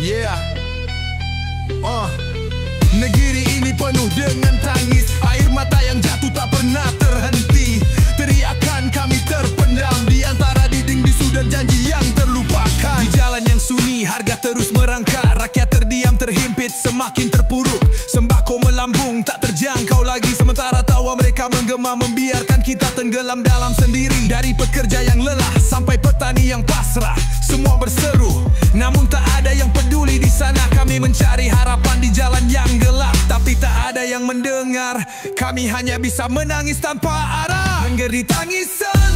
Yeah. Negeri ini penuh dengan tangis, air mata yang jatuh tak pernah terhenti. Teriakan kami terpendam di antara dinding bisu dan janji yang terlupakan. Di jalan yang sunyi harga terus merangkak, rakyat terdiam terhimpit semakin terpuruk. Sembako melambung tak terjangkau lagi, sementara tawa mereka menggema membiarkan kita tenggelam dalam sendiri. Dari pekerja yang lelah sampai petani yang pasrah, semua berseru, namun tak ada yang peduli di sana. Kami mencari harapan di jalan yang gelap, tapi tak ada yang mendengar. Kami hanya bisa menangis tanpa arah, menggeri tangisan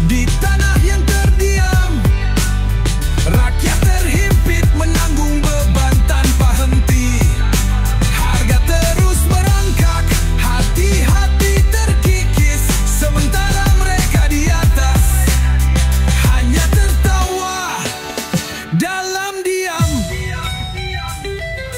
di tanah yang terdiam. Rakyat terhimpit menanggung beban tanpa henti. Harga terus merangkak, hati-hati terkikis, sementara mereka di atas hanya tertawa dalam diam.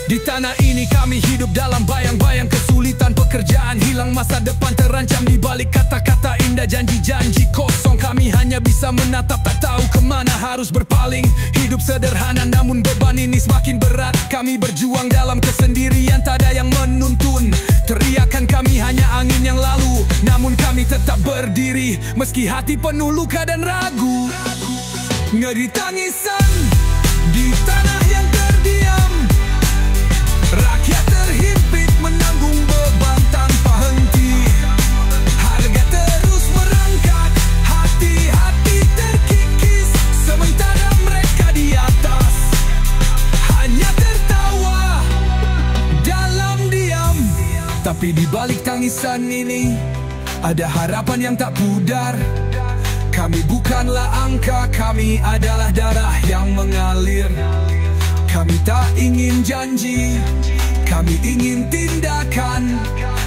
Di tanah ini kami hidup dalam bayang-bayang kesulitan, pekerjaan hilang, masa depan terancam. Di balik kata-kata indah, janji-janji kosong, kami hanya bisa menatap, tak tahu kemana harus berpaling. Hidup sederhana namun beban ini semakin berat. Kami berjuang dalam kesendirian, tak ada yang menuntun. Teriakan kami hanya angin yang lalu, namun kami tetap berdiri meski hati penuh luka dan ragu. Ngeri tangisan di tanah yang terdiam. Rakyat terhimpit menanggung beban tanpa henti. Harga terus merangkak, hati-hati terkikis, sementara mereka di atas hanya tertawa dalam diam. Tapi di balik tangisan ini ada harapan yang tak pudar. Kami bukanlah angka, kami adalah darah yang mengalir. Kami tak ingin janji, kami ingin tindakan.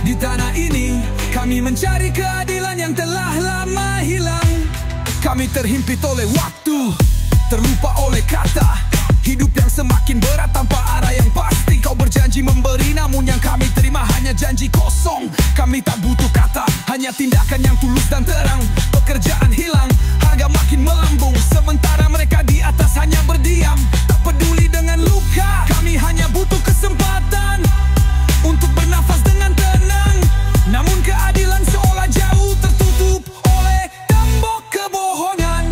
Di tanah ini kami mencari keadilan yang telah lama hilang. Kami terhimpit oleh waktu, terlupa oleh kata. Hidup yang semakin berat tanpa arah yang pasti. Kau berjanji memberi, namun yang kami terima hanya janji kosong. Kami tak butuh kata, hanya tindakan yang tulus dan terang. Pekerjaan hilang, harga makin melambung, sementara mereka di atas hanya berdiam. Tak peduli dengan luka, kami hanya butuh kesempatan untuk bernafas dengan tenang. Namun keadilan seolah jauh tertutup oleh tembok kebohongan.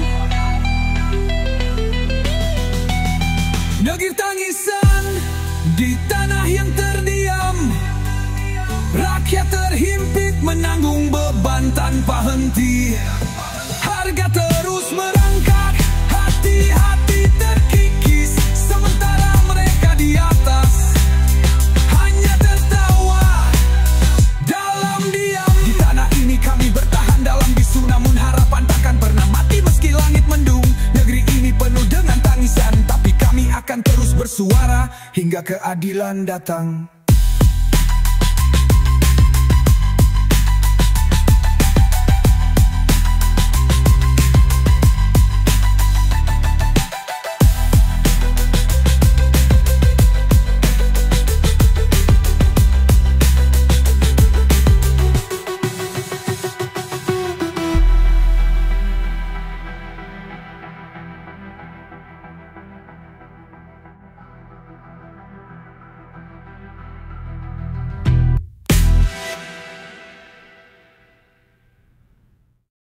Negeri tangisan di tanah yang terdiam. Rakyat terhimpit menanggung beban tanpa henti. Harga terus merangkak, hati-hati terkikis, sementara mereka di atas hanya tertawa dalam diam. Di tanah ini kami bertahan dalam bisu, namun harapan takkan pernah mati meski langit mendung. Negeri ini penuh dengan tangisan, tapi kami akan terus bersuara hingga keadilan datang.